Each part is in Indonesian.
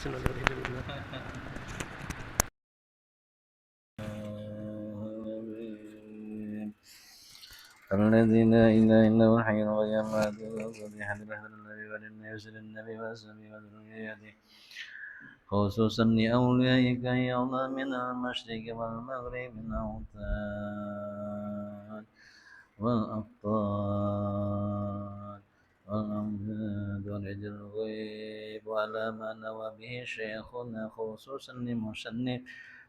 الذي لا إله إلا هو الحي القيوم لا تأخذه سنة ولا نوم يرسل النبي وأصحابه وذريته خصوصا لأوليائك يوم من المشرق والمغرب الأوتاد والأبطال والأمجاد ورد الغيب وعلى ما نوى به شيخنا خصوصا لمصنف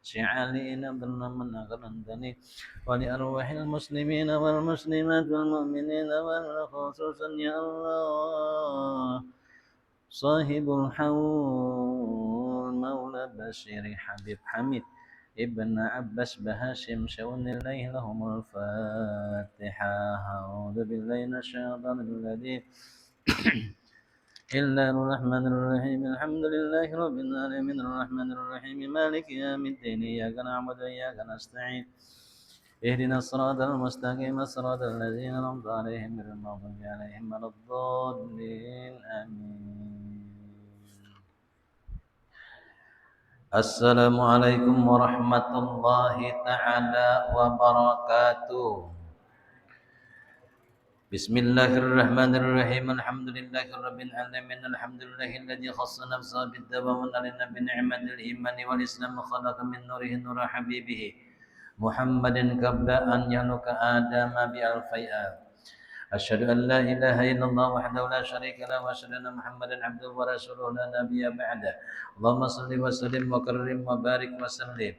شعالين ضمن من أغرندني ولأرواح المسلمين والمسلمات والمؤمنين خصوصا يا الله صاحب الحول مولى بشير حبيب حميد ابن عباس بهاشم شون الله لهم الفاتحة أعوذ بالله من الشيطان الرجيم إلا الرحمن الرحيم الحمد لله رب العالمين الرحمن الرحيم مالك يوم الدين إياك نعبد وإياك نستعين اهدنا الصراط المستقيم صراط الذين أنعمت عليهم غير المغضوب عليهم ولا الضالين آمين. Assalamualaikum warahmatullahi ta'ala wabarakatuh. Bismillahirrahmanirrahim. Alhamdulillahi rabbil alamin. Alhamdulillahilladzi khassa nafsahu bid-dawa wa alana bi ni'matil imani wal islam khalaqa min nurihi nura habibihi Muhammadin qabla an yanuka adama bi alfai'a. Asyhadu an la ilaha illallah wahdahu la syarika lahu wa asyhadu anna Muhammadan abduhu wa rasuluhu la nabiyya ba'da. Allahumma shalli wa sallim wa karrim wa barik wa sallim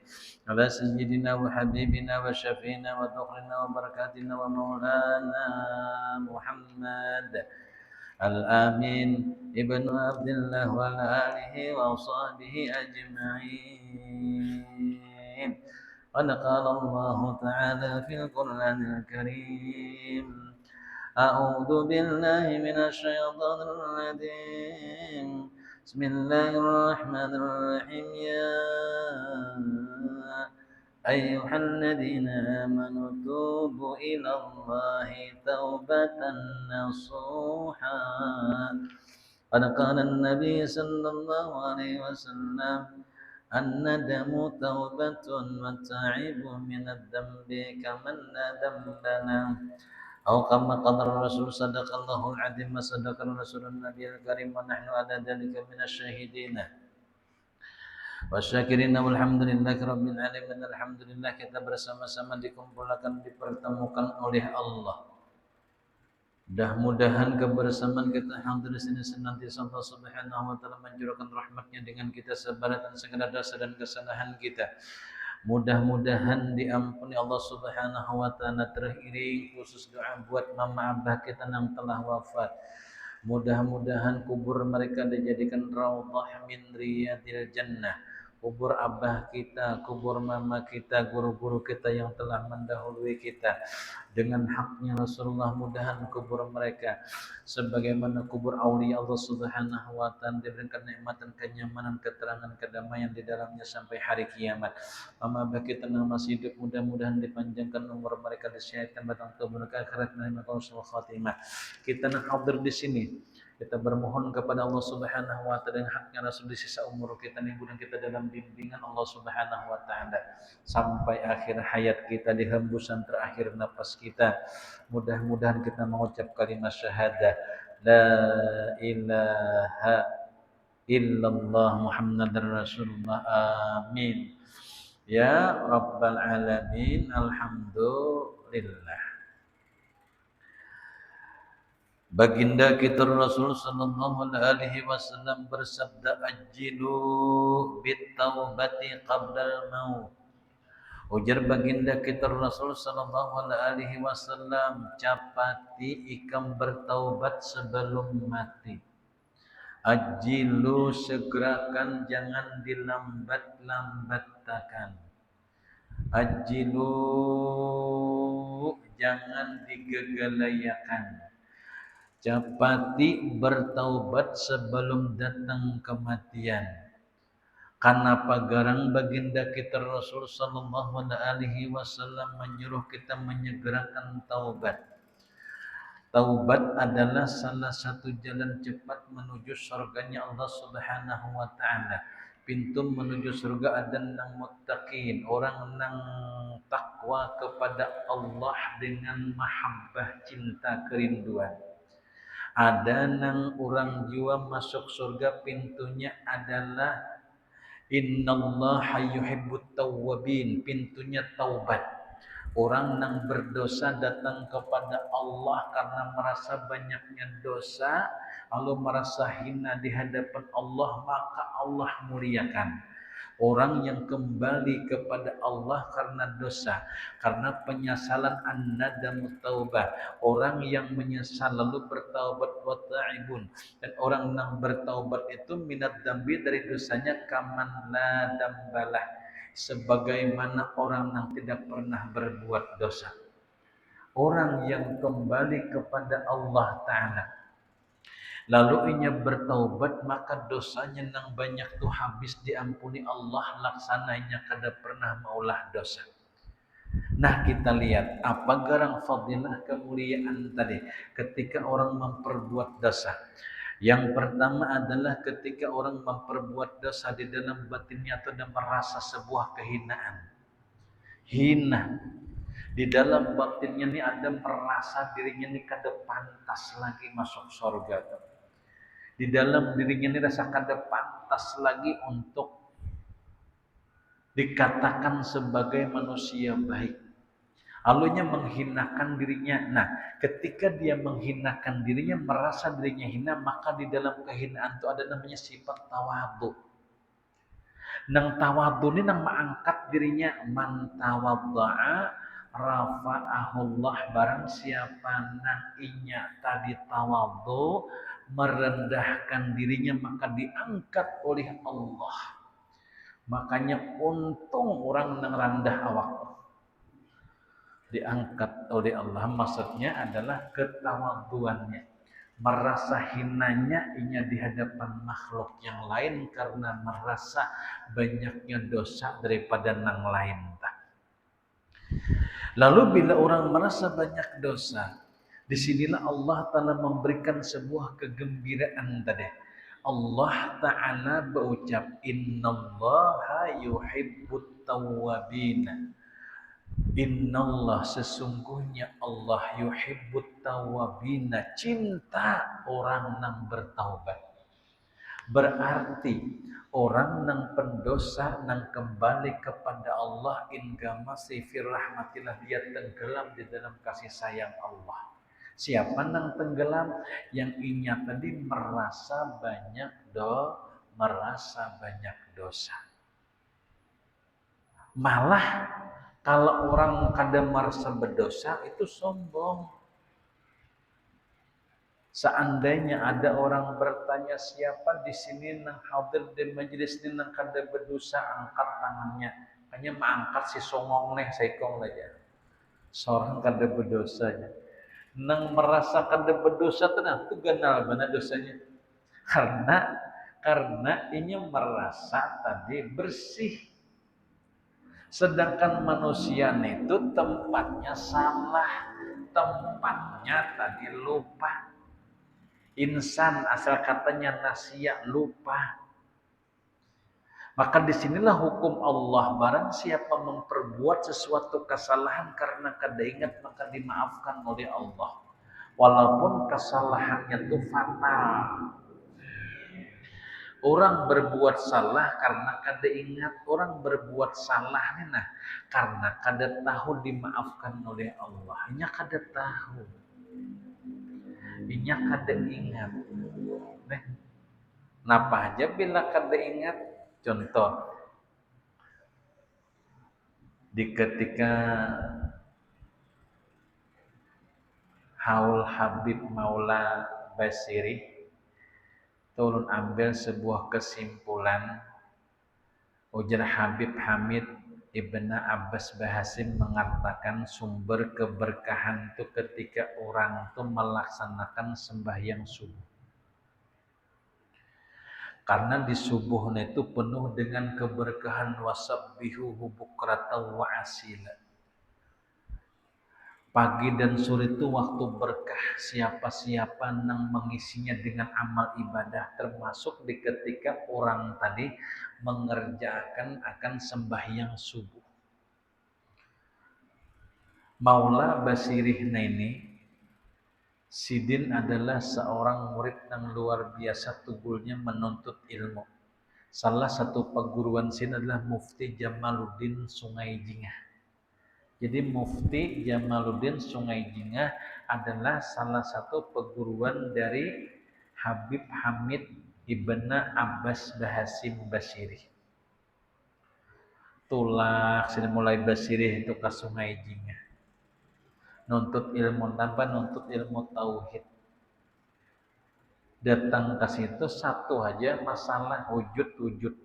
ala sayyidina wa habibina wa syafiina wa dhukrina wa barakatina wa maulana Muhammad al-amin ibnu Abdillah wa ala alihi wa sahbihi ajma'in. Qad qala Allah ta'ala fil Qur'anil Karim أعوذ بالله من الشيطان الرجيم بسم الله الرحمن الرحيم يا أيها الذين آمنوا توبوا إلى الله توبة نصوحا قد قال النبي صلى الله عليه وسلم الندم توبة والتعب من الذنب كمن لا ذنب له أو كما قال الرسول صدق الله العظيم وصدق الرسول النبي الكريم ونحن على ذلك من الشاهدين والسyakirin walhamdulillahi rabbil alamin. Alhamdulillah kita bersama-sama dikumpulkan dipertemukan oleh Allah. Mudah-mudahan kebersamaan kita hadir di sini senantiasa Allah Subhanahu wa taala mencurahkan rahmatnya dengan kita sebaratan segala dosa dan kesalahan kita. Mudah-mudahan diampuni Allah Subhanahu wa taala. Terakhir khusus doa buat mama abah kita yang telah wafat. Mudah-mudahan kubur mereka dijadikan raudhah min riyadil jannah. Kubur abah kita, kubur mama kita, guru-guru kita yang telah mendahului kita, dengan haknya Rasulullah, mudahan kubur mereka sebagaimana kubur aulia Allah Subhanahu wa taala diberikan nikmatan, kenyamanan, keterangan, kedamaian di dalamnya sampai hari kiamat. Mama abah kita yang masih hidup mudah-mudahan dipanjangkan umur mereka, disihkan batang tubuh mereka akhirat dan husnul khatimah. Kita nak hadir di sini, kita bermohon kepada Allah Subhanahu wa taala dengan haknya Rasul di sisa umur kita, mudah kita dalam bimbingan Allah Subhanahu wa taala sampai akhir hayat kita, di hembusan terakhir nafas kita. Mudah-mudahan kita mengucap kalimat syahadah la ilaha illallah Muhammadar Rasulullah. Amin ya rabbal alamin. Alhamdulillah. Baginda kita Rasul sallallahu alaihi wasallam bersabda, ajjilu bitaubati qabla al-maut. Ujar baginda kita Rasul sallallahu alaihi wasallam, capati ikam bertaubat sebelum mati. Ajjilu, segerakan, jangan dilambat-lambatkan. Ajjilu, jangan digegelayakan. Capati bertaubat sebelum datang kematian. Kenapa garang baginda kita Rasul sallallahu alaihi wasallam menyuruh kita menyegerakan taubat? Taubat adalah salah satu jalan cepat menuju surganya Allah Subhanahu wa taala. Pintu menuju surga ada nang muttaqin, orang nang takwa kepada Allah dengan mahabbah cinta kerinduan. Ada nang orang jiwa masuk surga pintunya adalah innallaha yuhibbut tawwabin, pintunya taubat. Orang yang berdosa datang kepada Allah karena merasa banyaknya dosa, lalu merasa hina di hadapan Allah, maka Allah muliakan. Orang yang kembali kepada Allah karena dosa, karena penyesalan an-nadamu taubah. Orang yang menyesal lalu bertaubat wa ta'ibun. Dan orang yang bertaubat itu minat dambi dari dosanya kaman la dambalah. Sebagaimana orang yang tidak pernah berbuat dosa. Orang yang kembali kepada Allah Ta'ala lalu ia bertaubat, maka dosanya yang banyak tuh habis diampuni Allah, laksananya kada pernah maulah dosa. Nah, kita lihat apa garang fadilah kemuliaan tadi ketika orang memperbuat dosa. Yang pertama adalah ketika orang memperbuat dosa di dalam batinnya atau merasa sebuah kehinaan. Hina. Di dalam batinnya ini ada merasa dirinya ini kada pantas lagi masuk surga. Di dalam dirinya ini rasa kada pantas lagi untuk dikatakan sebagai manusia baik. Lalunya menghinakan dirinya. Nah, ketika dia menghinakan dirinya, merasa dirinya hina, maka di dalam kehinaan itu ada namanya sifat tawadu. Nang tawadu ini nang mengangkat dirinya, man tawadda'a rafa'ahullah, barang siapa nang inya tadi tawadu merendahkan dirinya maka diangkat oleh Allah. Makanya untung orang nang rendah awak diangkat oleh Allah, maksudnya adalah ketawaduannya, merasa hinanya inya di hadapan makhluk yang lain karena merasa banyaknya dosa daripada nang lain. Lalu bila orang merasa banyak dosa, disinilah Allah Ta'ala memberikan sebuah kegembiraan tadi. Allah Ta'ala berucap, innallaha yuhibbut tawwabin. Innallah, sesungguhnya Allah yuhibbut tawwabina, cinta orang yang bertaubat. Berarti orang yang pendosa yang kembali kepada Allah masih fir rahmatillah, dia tenggelam di dalam kasih sayang Allah. Siapa yang tenggelam? Yang inya tadi merasa banyak dosa. Malah kalau orang kadang merasa berdosa itu sombong. Seandainya ada orang bertanya siapa di sini yang hadir di majelis ini yang kada berdosa, angkat tangannya. Hanya mengangkat si songong nih, saikong aja. Seorang kada berdosa. Nang merasa kada berdosa tenang, itu ganal mana dosanya. Karena ini merasa tadi bersih. Sedangkan manusia itu tempatnya salah, tempatnya tadi lupa. Insan asal katanya nasia, lupa. Maka disinilah hukum Allah, barang siapa memperbuat sesuatu kesalahan karena kada ingat maka dimaafkan oleh Allah. Walaupun kesalahannya itu fatal. Orang berbuat salah karena kada ingat, orang berbuat salah nih karena kada tahu dimaafkan oleh Allah. Hanya kada tahu. Inya kada ingat. Napa aja bila kada ingat? Contoh, di ketika haul Habib Maula Basiri turun ambil sebuah kesimpulan, ujar Habib Hamid Ibn Abbas Bahasim mengatakan sumber keberkahan itu ketika orang itu melaksanakan sembahyang subuh. Karena di subuhnya itu penuh dengan keberkahan, wasabbihuhu bukratan wa asila. Pagi dan sore itu waktu berkah, siapa-siapa yang mengisinya dengan amal ibadah, termasuk di ketika orang tadi mengerjakan akan sembahyang subuh. Maula Basirih ini, Sidin adalah seorang murid yang luar biasa tunggulnya menuntut ilmu. Salah satu perguruan Sidin adalah Mufti Jamaluddin Sungai Jingah. Jadi Mufti Jamaluddin Sungai Jingah adalah salah satu perguruan dari Habib Hamid Ibn Abbas Bahasim Basiri. Tulak sini mulai Basiri itu ke Sungai Jingah. Nuntut ilmu tanpa nuntut ilmu tauhid. Datang ke situ satu aja masalah wujud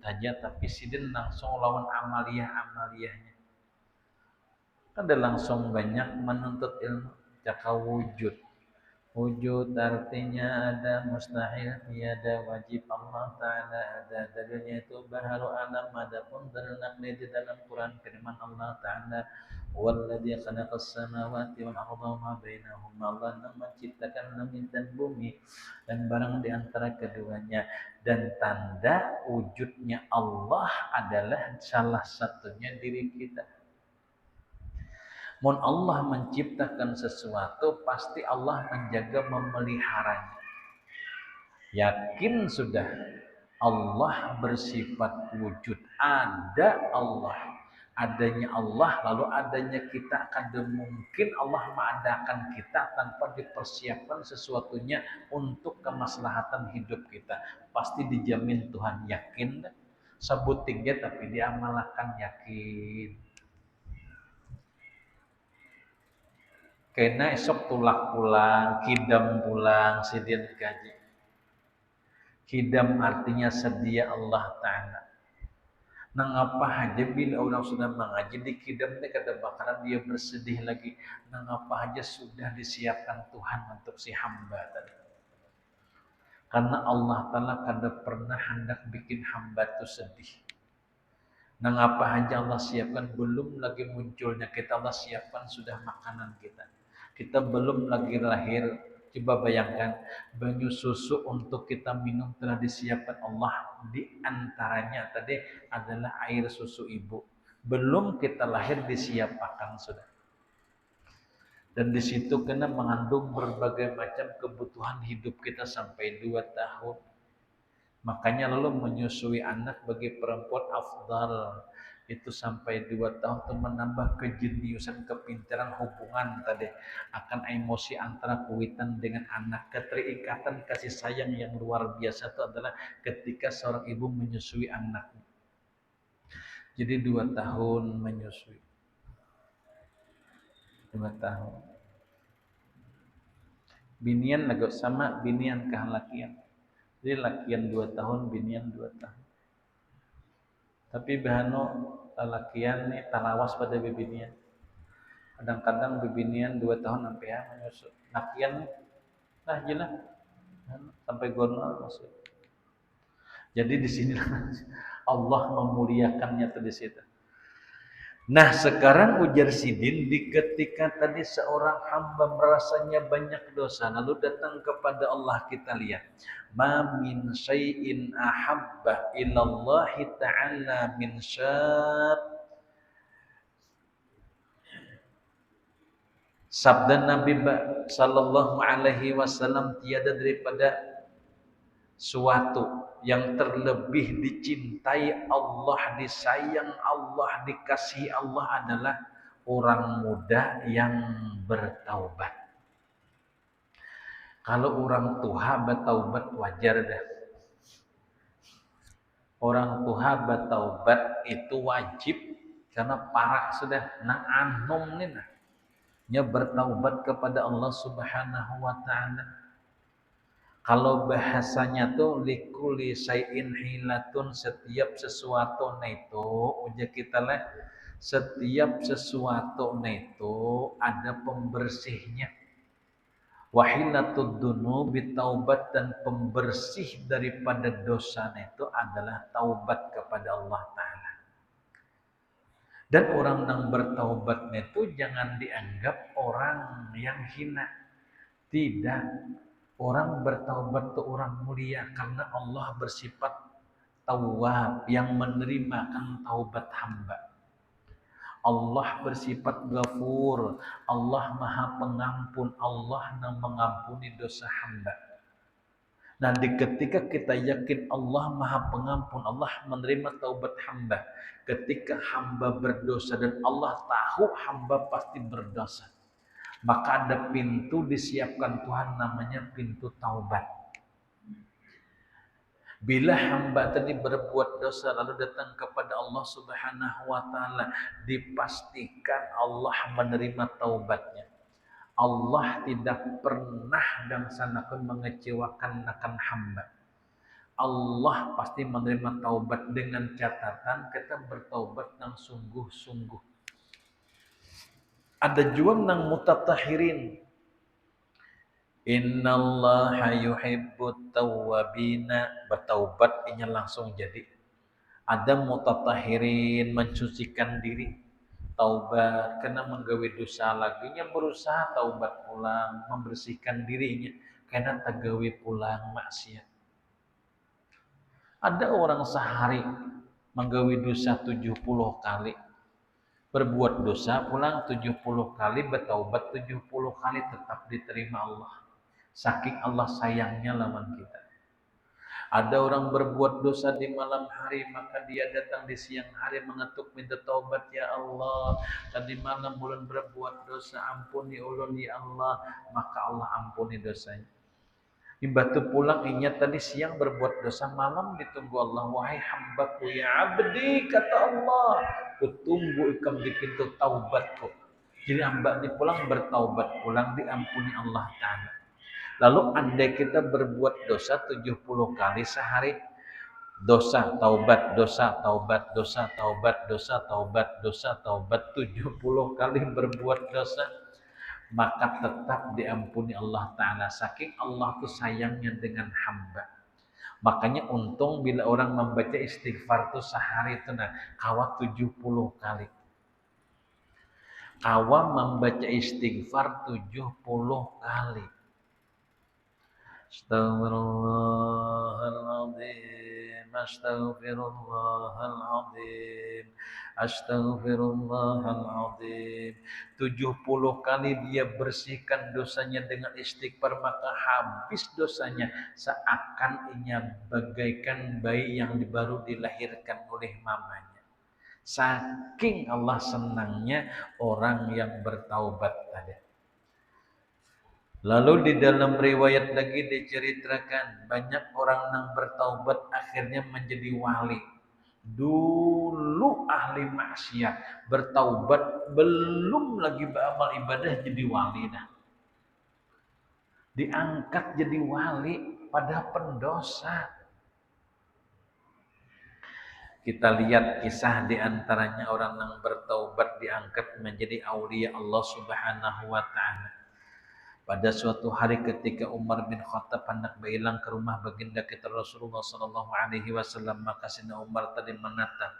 saja, tapi Sidin langsung lawan amaliyahnya. Ada langsung banyak menuntut ilmu jaka wujud. Wujud artinya ada, mustahil tiada, wajib Allah Ta'ala ada. Dalilnya itu baharu alam, adapun dalil nakli di dalam Quran firman Allah Ta'ala, walladzi khalaqas samawati wal arda wa ma bainahuma. Allah yang menciptakan langit dan bumi dan barang di antara keduanya. Dan tanda wujudnya Allah adalah salah satunya diri kita. Mun Allah menciptakan sesuatu, pasti Allah menjaga memeliharanya. Yakin sudah Allah bersifat wujud. Ada Allah. Adanya Allah, lalu adanya kita. Kada mungkin Allah mengadakan kita tanpa dipersiapkan sesuatunya untuk kemaslahatan hidup kita. Pasti dijamin Tuhan. Yakin? Sebut tiga tapi diamalkan, yakin. Kena esok tulak pulang, kidam pulang, sidin kaji. Kidam artinya sedia Allah Ta'ala. Nang apa aja bila orang sudah mengaji di kidam ini kada bakalan dia bersedih lagi. Nang apa aja sudah disiapkan Tuhan untuk si hamba tadi. Karena Allah Ta'ala kada pernah hendak bikin hamba itu sedih. Nang apa aja Allah siapkan, belum lagi munculnya kita, Allah siapkan sudah makanan kita. Kita belum lagi lahir, coba bayangkan banyu susu untuk kita minum telah disiapkan Allah. Di antaranya tadi adalah air susu ibu. Belum kita lahir disiapkan sudah. Dan di situ kena mengandung berbagai macam kebutuhan hidup kita sampai 2 tahun. Makanya lalu menyusui anak bagi perempuan afdal. Itu sampai 2 tahun itu menambah kejeniusan, kepintaran hubungan tadi, akan emosi antara kuitan dengan anak. Keterikatan kasih sayang yang luar biasa itu adalah ketika seorang ibu menyusui anaknya. Jadi 2 tahun menyusui, 2 tahun. Binian agak sama, binian kah lakian. Jadi lakian 2 tahun, binian 2 tahun. Tapi bahano lakian ni talawas pada bibinian. Kadang-kadang bibinian 2 tahun sampai ya menyusu. Lakian lah jelas sampai gonol masuk. Jadi di sini Allah memuliakannya tuh di situ. Nah sekarang ujar Sidin, di ketika tadi seorang hamba merasanya banyak dosa, lalu datang kepada Allah, kita lihat. Ma min syai'in ahabba ilallahi ta'ala min syab. Sabda Nabi sallallahu alaihi wasallam, tiada daripada suatu yang terlebih dicintai Allah, disayang Allah, dikasihi Allah adalah orang muda yang bertaubat. Kalau orang tua bertaubat wajar dah. Orang tua bertaubat itu wajib karena parah sudah nang anom ni nah. Nya bertaubat kepada Allah Subhanahu wa taala. Kalau bahasanya tuh likuli syai'in hilatun, setiap sesuatu itu ujar kita lah, setiap sesuatu itu ada pembersihnya. Wahilatud dunubi taubat, dan pembersih daripada dosa itu adalah taubat kepada Allah Ta'ala. Dan orang yang bertaubat itu jangan dianggap orang yang hina. Tidak. Orang bertaubat itu orang mulia karena Allah bersifat tawwab yang menerima kan taubat hamba. Allah bersifat ghafur, Allah maha pengampun, Allah yang mengampuni dosa hamba. Nah, ketika kita yakin Allah maha pengampun, Allah menerima taubat hamba. Ketika hamba berdosa dan Allah tahu hamba pasti berdosa, maka ada pintu disiapkan Tuhan namanya pintu taubat. Bila hamba tadi berbuat dosa lalu datang kepada Allah Subhanahu wa taala, dipastikan Allah menerima taubatnya. Allah tidak pernah dan sanakan mengecewakan akan hamba. Allah pasti menerima taubat dengan catatan kita bertaubat yang sungguh-sungguh. Ada juga nang mutatahirin. Innallaha yuhibbut tawwabina, bertaubat ini langsung jadi. Ada mutatahirin, mensucikan diri. Taubat karena menggawe dosa lagi nya berusaha taubat pulang, membersihkan dirinya karena tagawe pulang maksiat. Ada orang sehari menggawe dosa 70 kali. Berbuat dosa pulang 70 kali, bertaubat 70 kali tetap diterima Allah. Saking Allah sayangnya lawan kita. Ada orang berbuat dosa di malam hari, maka dia datang di siang hari mengetuk minta taubat, ya Allah. Tadi malam ulun berbuat dosa, ampuni ulun ya Allah. Maka Allah ampuni dosanya. Batu pulang ingat tadi siang berbuat dosa, malam ditunggu Allah. Wahai hambaku ya abdi, kata Allah, kutunggu ikam di pintu taubatku. Jadi hamba di pulang bertaubat, pulang diampuni Allah Ta'ala. Lalu andai kita berbuat dosa 70 kali sehari, dosa, taubat, dosa, taubat, dosa, taubat, dosa, taubat, dosa, taubat, 70 kali berbuat dosa, maka tetap diampuni Allah Ta'ala. Saking Allah tuh sayangnya dengan hamba. Makanya untung bila orang membaca istighfar tuh sehari itu kawat 70 kali. Kawa membaca istighfar 70 kali. Astaghfirullahaladzim, astaghfirullahaladzim, astaghfirullahaladzim. 70 kali dia bersihkan dosanya dengan istighfar, maka habis dosanya seakan ia bagaikan bayi yang baru dilahirkan oleh mamanya. Saking Allah senangnya orang yang bertaubat tadi. Lalu di dalam riwayat lagi diceritakan banyak orang yang bertaubat akhirnya menjadi wali. Dulu ahli maksiat bertaubat belum lagi beramal ibadah jadi wali dah. Diangkat jadi wali pada pendosa. Kita lihat kisah di antaranya orang yang bertaubat diangkat menjadi aulia Allah Subhanahu wa taala. Pada suatu hari ketika Umar bin Khattab hendak berhilang ke rumah baginda kita Rasulullah sallallahu alaihi wasallam, maka Sayyidina Umar tadi menatap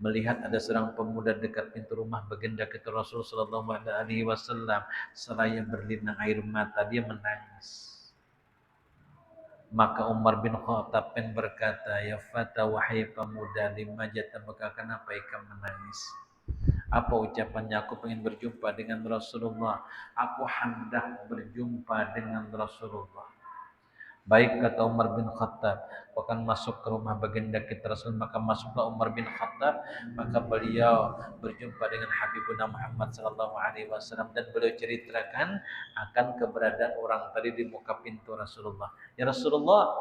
melihat ada seorang pemuda dekat pintu rumah baginda kita Rasul sallallahu alaihi wasallam, seraya berlinang air mata, dia menangis. Maka Umar bin Khattab pun berkata, ya fata, wahai pemuda, lima jatabaka, kenapa ikam menangis? Apa ucapannya? Aku ingin berjumpa dengan Rasulullah. Aku hendak berjumpa dengan Rasulullah. Baik, kata Umar bin Khattab, akan masuk ke rumah baginda kita Rasul. Maka masuklah Umar bin Khattab, maka beliau berjumpa dengan Habibuna Muhammad sallallahu alaihi wasallam dan beliau ceritakan akan keberadaan orang tadi di muka pintu Rasulullah. Ya Rasulullah,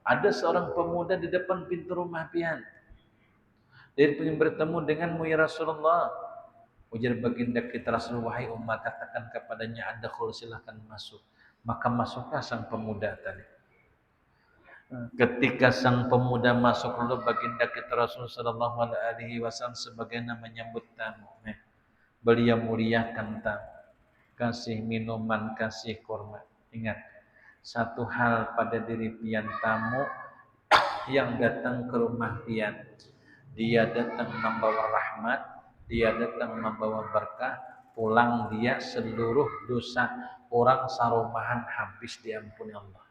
ada seorang pemuda di depan pintu rumah pian. Dia ingin bertemu denganmu ya Rasulullah. Ujar baginda kita Rasulullah, wahai umat, katakan kepadanya, adkhul, silahkan masuk. Maka masuklah sang pemuda tadi. Ketika sang pemuda masuk, lalu baginda kita Rasulullah sallallahu alaihi wasallam sebagaimana menyambut tamu. Beliau muliakan tamu, kasih minuman, kasih kurma. Ingat, satu hal pada diri pian tamu yang datang ke rumah pian, dia datang membawa rahmat, Dia datang membawa berkah, pulang dia seluruh dosa orang sarumahan habis diampuni Allah.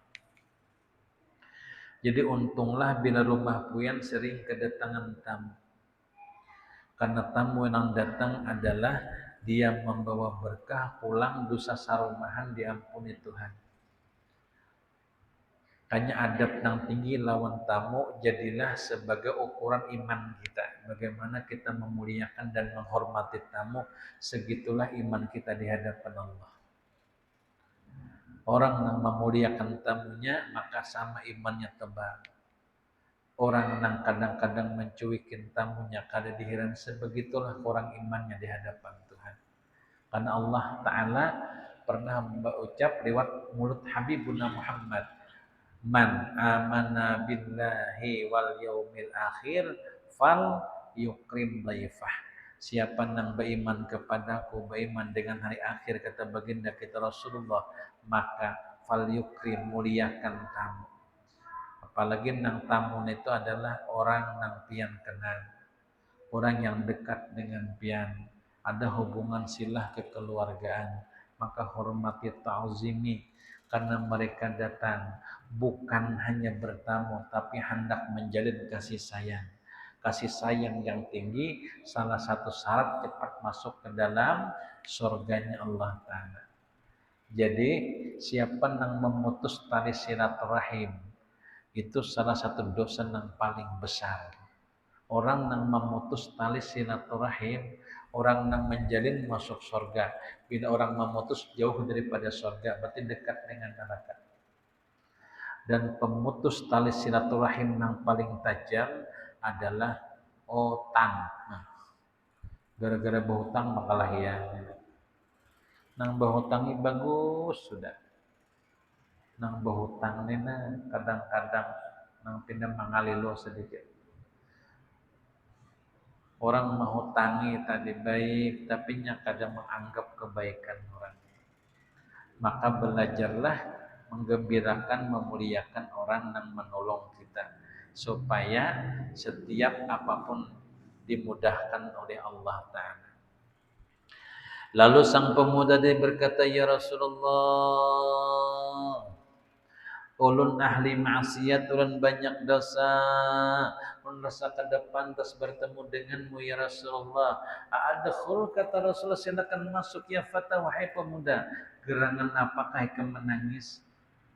Jadi untunglah bila rumah Puyan sering kedatangan tamu. Karena tamu yang datang adalah dia membawa berkah, pulang dosa sarumahan diampuni Tuhan. Hanya adab yang tinggi lawan tamu jadilah sebagai ukuran iman kita. Bagaimana kita memuliakan dan menghormati tamu, segitulah iman kita di hadapan Allah. Orang yang memuliakan tamunya maka sama imannya tebal. Orang yang kadang-kadang mencuekin tamunya kada dihiran, sebegitulah orang imannya di hadapan Tuhan. Karena Allah Ta'ala pernah berucap lewat mulut Habibuna Muhammad, man amana billahi wal yaumil akhir fal yukrim dhaifah. Siapa yang beriman kepadaku, beriman dengan hari akhir, kata baginda kita Rasulullah, maka fal yukrim, muliakan tamu. Apalagi nang tamu itu adalah orang nang pian kenal, orang yang dekat dengan pian, ada hubungan silah kekeluargaan, maka hormati, ta'zimi, karena mereka datang bukan hanya bertamu tapi hendak menjalin kasih sayang. Kasih sayang yang tinggi salah satu syarat cepat masuk ke dalam surganya Allah Ta'ala. Jadi siapa yang memutus tali silaturahim itu salah satu dosa yang paling besar. Orang yang memutus tali silaturahim, orang yang menjalin masuk surga. Bila orang memutus jauh daripada surga, berarti dekat dengan neraka. Dan pemutus tali silaturahim yang paling tajam adalah utang. Nah, gara-gara berhutang makalah ya. Nang berhutangi bagus sudah. Nang berhutang ini kadang-kadang nang pindah mangalilo sedikit. Orang menghutangi tadi baik, tapi nya kadang menganggap kebaikan orang. Maka belajarlah menggembirakan, memuliakan orang yang menolong kita, supaya setiap apapun dimudahkan oleh Allah Ta'ala. Lalu sang pemuda dia berkata, ya Rasulullah, ulun ahli maksiat, ulun banyak dosa, ulun rasa ke depan terus bertemu denganmu ya Rasulullah. Adkhul, kata Rasulullah, silakan masuk ya fata, wahai pemuda. Gerangan apakah ikam menangis?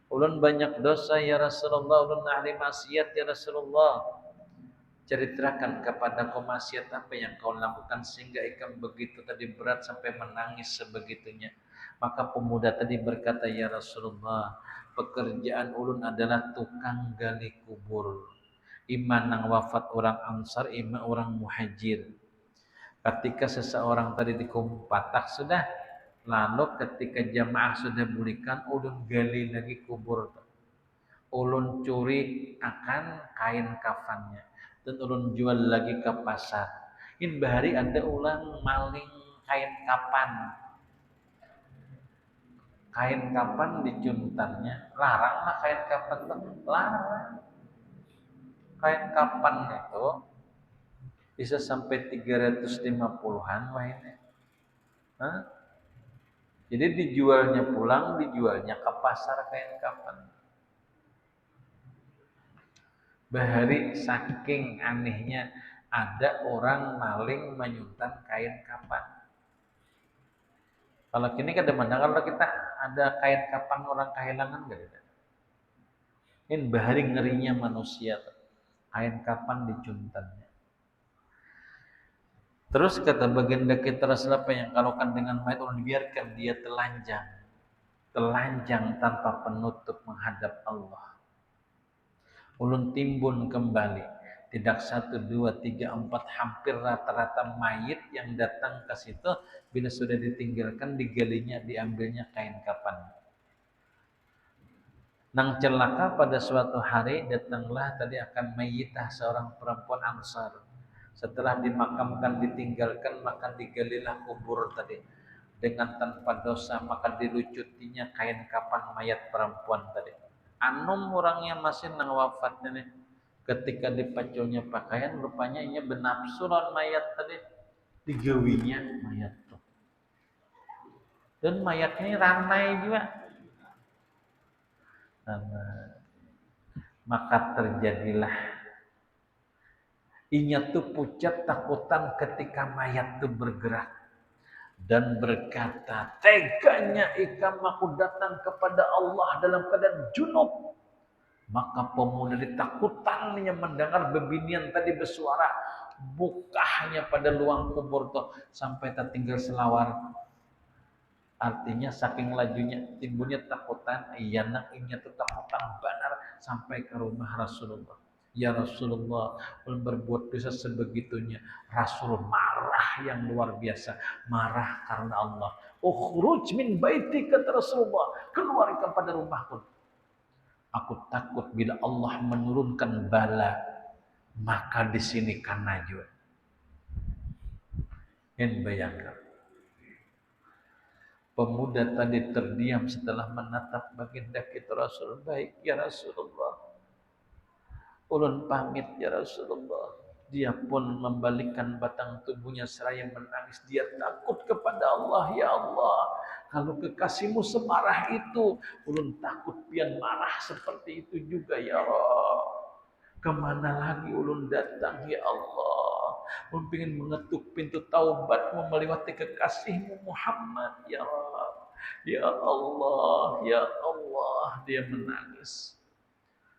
Ulun banyak dosa ya Rasulullah, ulun ahli maksiat ya Rasulullah. Ceritakan kepadaku maksiat apa yang kau lakukan sehingga ikam begitu tadi berat sampai menangis sebegitunya. Maka pemuda tadi berkata, ya Rasulullah, pekerjaan ulun adalah tukang gali kubur. Iman nang wafat orang Ansar, iman orang Muhajir. Ketika seseorang tadi dikumpatak sudah, lalu ketika jamaah sudah berikan, ulun gali lagi kubur. Ulun curi akan kain kafannya dan ulun jual lagi ke pasar. In bahari ada ulang maling kain kapan dicuntannya, larang lah kain kapan tuh, larang. Kain kapan itu bisa sampai 350-an wah ini. Hah? Jadi dijualnya pulang, dijualnya ke pasar kain kapan. Bahari saking anehnya ada orang maling menyuntan kain kapan. Kalau kini kadang-kadang kalau kita ada kain kapan orang kehilangan gak ada. Ini bahari ngerinya manusia tuh. Kain kapan dicuntannya. Terus kata baginda kita Rasulullah, apa yang kalaukan dengan mayat orang biarkan dia telanjang tanpa penutup menghadap Allah. Ulun timbun kembali, tidak 1, 2, 3, 4, hampir rata-rata mayit yang datang ke situ bila sudah ditinggalkan digalinya, diambilnya kain kapan. Nang celaka pada suatu hari datanglah tadi akan mayitah seorang perempuan Ansar. Setelah dimakamkan ditinggalkan maka digalilah kubur tadi dengan tanpa dosa, maka dilucutinya kain kapan mayat perempuan tadi. Anum orangnya masih nang wafatnya nih. Ketika dipaculnya pakaian rupanya ia benapsu lawan mayat tadi. digawinya mayat tuh. Dan mayatnya ramai juga. Maka terjadilah inya tuh pucat takutan ketika mayat tuh bergerak dan berkata, teganya ikam aku datang kepada Allah dalam keadaan junub. Maka pemuda ditakutannya mendengar bebinian tadi bersuara, bukahnya pada luang kubur tuh sampai tertinggal selawar. Artinya saking lajunya timbulnya takutan, iya nak inya tuh takutan benar sampai ke rumah Rasulullah. Ya Rasulullah, ulun berbuat dosa sebegitunya. Rasul marah yang luar biasa, marah karena Allah. Ukhruj min baiti, kata Rasulullah, keluar kepada rumahku. Aku takut bila Allah menurunkan bala, maka di sini kan najwa. Bayangkan. Pemuda tadi terdiam setelah menatap baginda kita Rasul. Baik ya Rasulullah, ulun pamit ya Rasulullah. Dia pun membalikkan batang tubuhnya seraya menangis. Dia takut kepada Allah. Ya Allah, kalau kekasihmu semarah itu, ulun takut pian marah seperti itu juga ya Allah. Kemana lagi ulun datang ya Allah? Ulun ingin mengetuk pintu taubat melewati kekasihmu Muhammad ya Allah. Ya Allah, ya Allah. Dia menangis.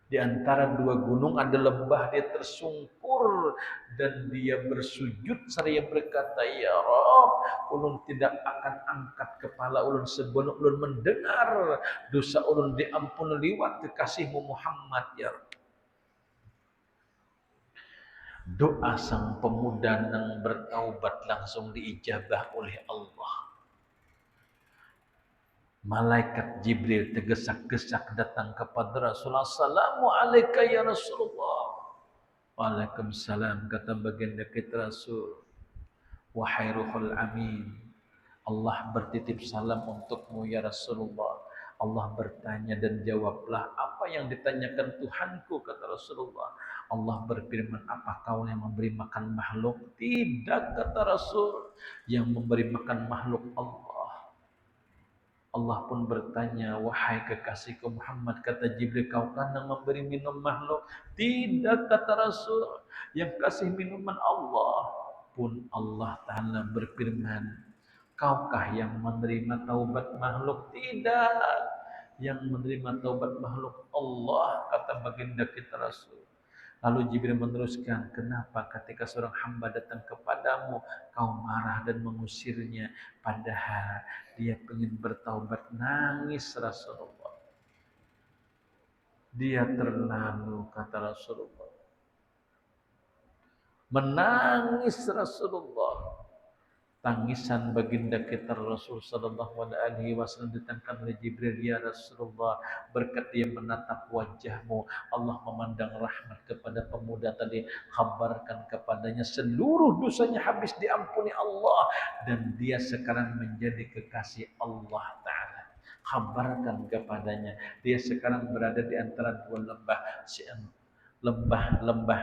Di antara dua gunung ada lembah, dia tersungkur dan dia bersujud seraya berkata, ya Rabb, ulun tidak akan angkat kepala ulun sebelum ulun mendengar dosa ulun diampun lewat kekasihmu Muhammad ya Rabb. Doa sang pemuda yang bertaubat langsung diijabah oleh Allah. Malaikat Jibril tergesak-gesak datang kepada Rasulullah. Assalamualaikum ya Rasulullah. Waalaikumsalam, kata baginda kita Rasul. Wahai Ruhul Amin, Allah bertitip salam untukmu ya Rasulullah. Allah bertanya dan jawablah apa yang ditanyakan Tuhanku, kata Rasulullah. Allah berfirman, apa kau yang memberi makan makhluk? Tidak, kata Rasul. Yang memberi makan makhluk Allah. Allah pun bertanya, wahai kekasihku Muhammad, kata Jibril, kau kan yang memberi minum makhluk? Tidak, kata Rasul. Yang kasih minuman Allah. Pun Allah Ta'ala berfirman, kaukah yang menerima taubat makhluk? Tidak. Yang menerima taubat makhluk Allah, kata baginda kita Rasul. Lalu Jibril meneruskan, kenapa ketika seorang hamba datang kepadamu, kau marah dan mengusirnya, padahal dia ingin bertaubat? Nangis Rasulullah. Dia terlalu, kata Rasulullah. Menangis Rasulullah. Tangisan baginda kita Rasul sallallahu alaihi wasallam ditangkan oleh Jibril, ya Rasulullah, berkat dia menatap wajahmu, Allah memandang rahmat kepada pemuda tadi, kabarkan kepadanya seluruh dosanya habis diampuni Allah dan dia sekarang menjadi kekasih Allah Ta'ala. Kabarkan kepadanya dia sekarang berada di antara dua lembah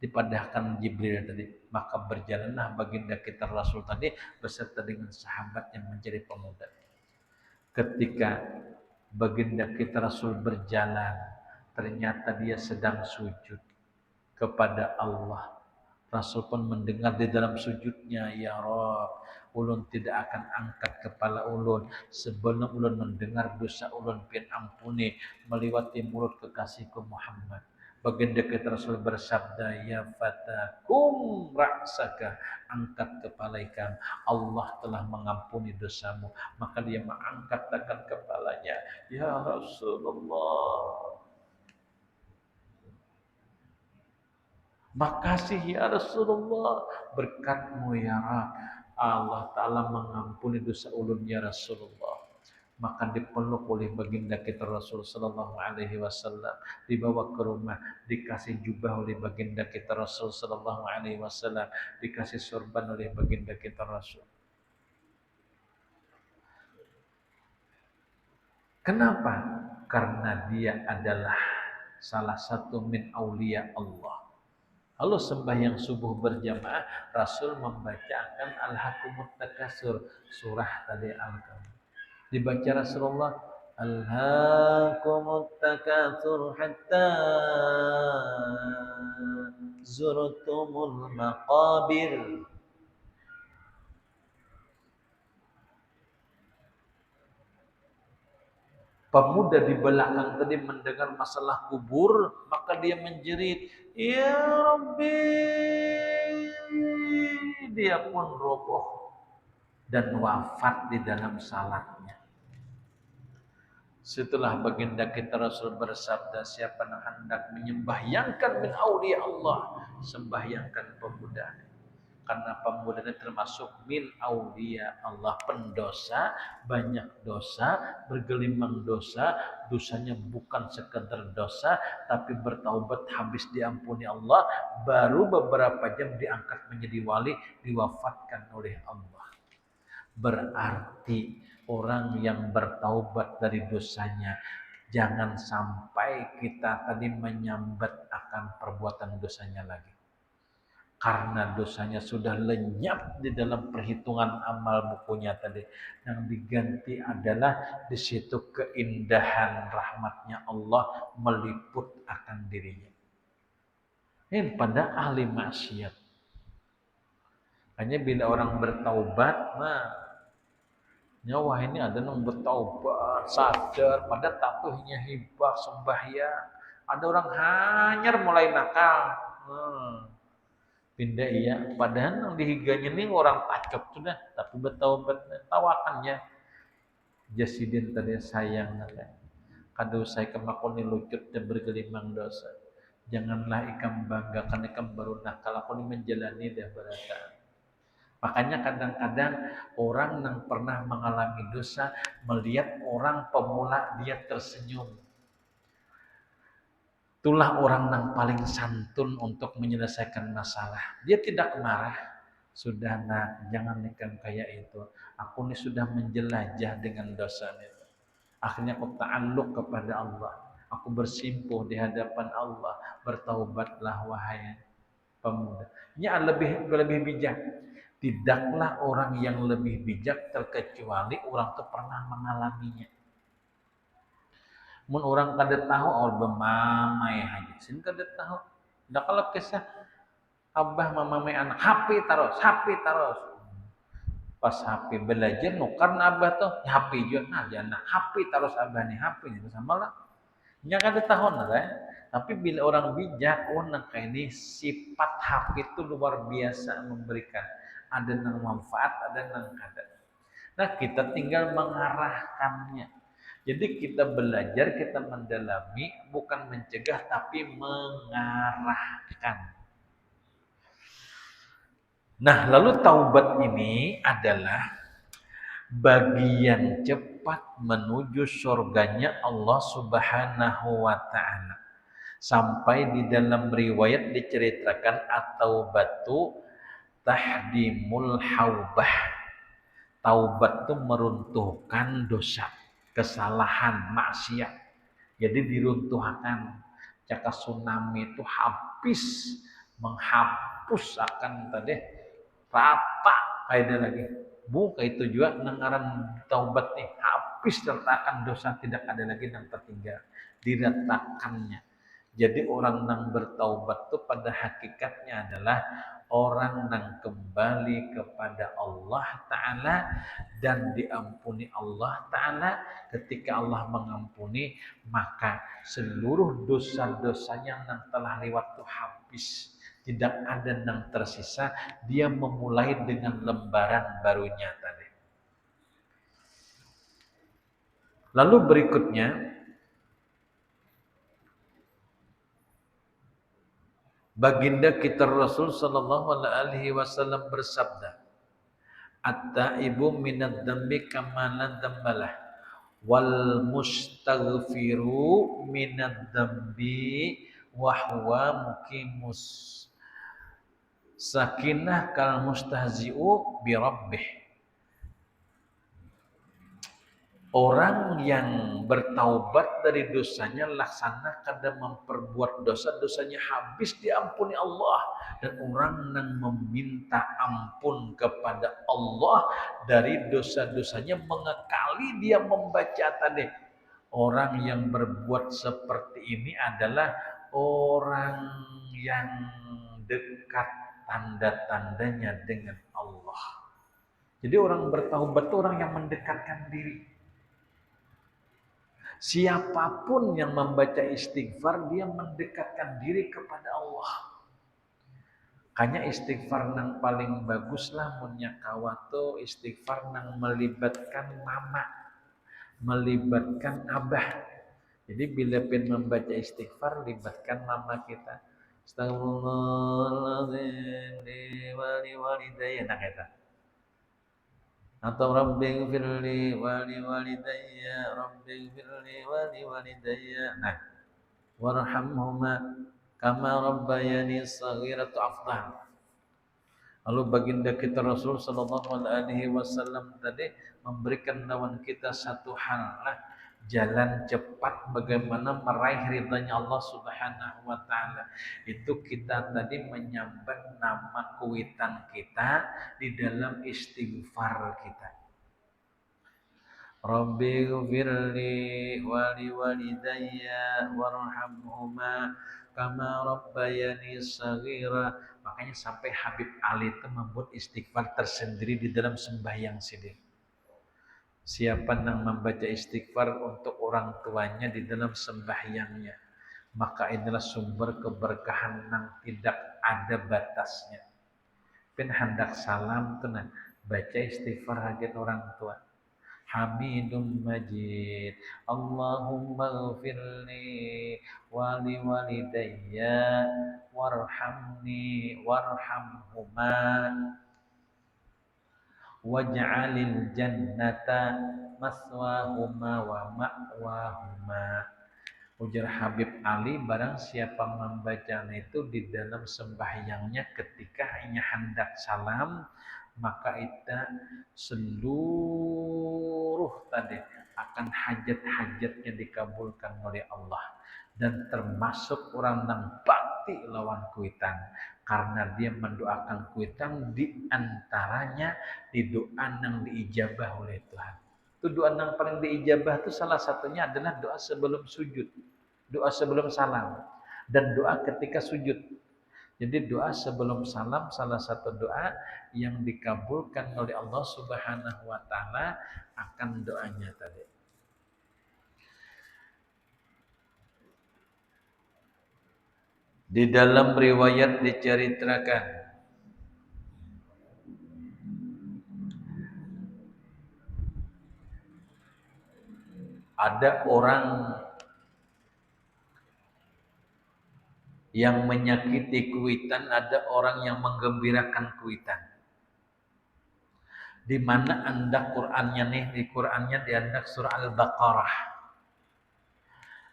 dipadahkan Jibril tadi. Maka berjalanlah baginda kita Rasul tadi beserta dengan sahabat yang menjadi pemuda. Ketika baginda kita Rasul berjalan, ternyata dia sedang sujud kepada Allah. Rasul pun mendengar di dalam sujudnya, ya Rabb, ulun tidak akan angkat kepala ulun sebelum ulun mendengar dosa ulun pian ampuni melewati mulut kekasihku Muhammad. Baginda kita Rasul bersabda, ya fata kum ra'saka, angkat kepala ikam, Allah telah mengampuni dosamu. Maka dia mengangkat tangan kepalanya, ya Rasulullah, makasih ya Rasulullah, berkatmu ya Rab, Allah Ta'ala mengampuni dosa ulun ya Rasulullah. Maka dipeluk oleh baginda kita Rasul sallallahu alaihi wasallam, dibawa ke rumah, dikasih jubah oleh baginda kita Rasul sallallahu alaihi wasallam, dikasih sorban oleh baginda kita Rasul. Kenapa? Karena dia adalah salah satu min aulia Allah. Lalu sembahyang subuh berjamaah, Rasul membacakan Alhaakumut Takatsur, surah tadi Al-Kahfi. Dibaca Rasulullah, Alhaakumut Takatsur hatta zurtumul maqabir. Pemuda di belakang tadi mendengar masalah kubur, maka dia menjerit, Ya Rabbi. Dia pun roboh dan wafat di dalam salatnya. Setelah baginda kita Rasul bersabda, siapa yang hendak menyembahyangkan min auliya Allah, sembahyangkan pemuda. Karena pemuda ini termasuk min auliya Allah, pendosa, banyak dosa, bergelimang dosa, dosanya bukan sekedar dosa, tapi bertaubat habis diampuni Allah, baru beberapa jam diangkat menjadi wali, diwafatkan oleh Allah. Berarti orang yang bertaubat dari dosanya, jangan sampai kita tadi menyambat akan perbuatan dosanya lagi. Karena dosanya sudah lenyap di dalam perhitungan amal bukunya tadi. Yang diganti adalah di situ keindahan rahmatnya Allah meliput akan dirinya. Ini pada ahli maksiat. Hanya bila orang bertaubat, nyawa ini ada yang bertaubat, sadar, pada tatuhnya hibah, sembahyang. Ada orang hanyar mulai nakal. Pindah iya, padahal yang dihiganya ini orang takut sudah, tapi bertaubat tawakannya. Jasidin tadi sayang nada. Kadu saya kemakoni lucut dan bergelimang dosa. Janganlah ikam banggakan ikam baru nakal aku ini menjalani dah berata. Makanya kadang-kadang orang yang pernah mengalami dosa melihat orang pemula dia tersenyum. Itulah orang yang paling santun untuk menyelesaikan masalah. Dia tidak marah. Sudah nak, jangan nikah kayak itu. Aku ini sudah menjelajah dengan dosa itu. Akhirnya aku ta'alluq kepada Allah. Aku bersimpuh di hadapan Allah. Bertaubatlah wahai pemuda. Ini lebih bijak. Tidaklah orang yang lebih bijak terkecuali orang itu pernah mengalaminya. Mun orang kada tahu or bemamai haja. Sin kada tahu. Dah kalau kisah abah mamamai anak HP taros. Pas HP belajar nukar abah tuh HP juga nah jangan HP taros abah nih HP itu sama lah. Nya kada tahu nah. Tapi bila orang bijak, kayak ini sifat HP itu luar biasa memberikan. Ada yang manfaat, ada yang kada. Nah kita tinggal mengarahkannya. Jadi kita belajar, kita mendalami, bukan mencegah tapi mengarahkan. Nah, lalu taubat ini adalah bagian cepat menuju surganya Allah Subhanahu wa taala. Sampai di dalam riwayat diceritakan at-taubatu tahdimul haubah. Taubat itu meruntuhkan dosa, kesalahan, maksiat. Jadi diruntuhkan. Jika tsunami itu habis menghapus akan tadi rata kayak lagi. Bukan itu juga nengaran taubat nih habis sertakan dosa tidak ada lagi yang tertinggal. Diratakannya. Jadi orang yang bertaubat itu pada hakikatnya adalah orang yang kembali kepada Allah Ta'ala dan diampuni Allah Ta'ala. Ketika Allah mengampuni, maka seluruh dosa-dosanya yang telah lewat itu habis. Tidak ada yang tersisa. Dia memulai dengan lembaran barunya tadi. Lalu berikutnya, baginda kita Rasul sallallahu alaihi wasallam bersabda, "At-taibu minadz dzambi kama la dzambalah wal mustaghfiru minadz dzambi wa huwa muqimus sakinah kal mustahzi'u bi rabbih." Orang yang bertaubat dari dosanya laksanakan dan memperbuat dosa, dosanya habis diampuni Allah. Dan orang yang meminta ampun kepada Allah dari dosa-dosanya mengekali dia membaca tadi. Orang yang berbuat seperti ini adalah orang yang dekat tanda-tandanya dengan Allah. Jadi orang bertaubat itu orang yang mendekatkan diri. Siapapun yang membaca istighfar, dia mendekatkan diri kepada Allah. Hanya istighfar yang paling bagus lah munya kawato istighfar yang melibatkan mama, melibatkan abah. Jadi bila pun membaca istighfar, libatkan mama kita. Astagfirullahaladzim wali walidayya. Nah kita. Atau Rabbi firli wali walidayya, Rabbi firli wali walidayya. Nah, warhamhuma kama rabbayani shaghira itu afdal. Lalu baginda kita Rasul sallallahu alaihi wasallam tadi memberikan lawan kita satu hal lah, jalan cepat bagaimana meraih ridhanya Allah Subhanahu wa taala. Itu kita tadi menyambat nama kuitan kita di dalam istighfar kita. Rabbi ghfirli wali walidayya warhamhuma kama rabbayani shaghira. Makanya sampai Habib Ali itu membuat istighfar tersendiri di dalam sembahyang sendiri. Siapa yang membaca istighfar untuk orang tuanya di dalam sembahyangnya, maka inilah sumber keberkahan yang tidak ada batasnya. Pin hendak salam tuh baca istighfar hadiat orang tua. Hamidum Majid. Allahumma ghfirli wali walidayya warhamni warhamhuma waj'alil jannata maswahuma wa ma'wahuma. Ujar Habib Ali, barang siapa membaca itu di dalam sembahyangnya ketika ia hendak salam, maka itu seluruh tadi akan hajat-hajatnya dikabulkan oleh Allah. Dan termasuk orang yang bakti lawan kuitan, karena dia mendoakan kuitan di antaranya di doa yang diijabah oleh Tuhan. Itu doa yang paling diijabah itu salah satunya adalah doa sebelum sujud, doa sebelum salam, dan doa ketika sujud. Jadi doa sebelum salam salah satu doa yang dikabulkan oleh Allah Subhanahu wa taala akan doanya tadi. Di dalam riwayat diceritakan ada orang yang menyakiti kuitan, ada orang yang menggembirakan kuitan. Di mana anda Qur'annya nih, di Qur'annya di anda surah Al-Baqarah.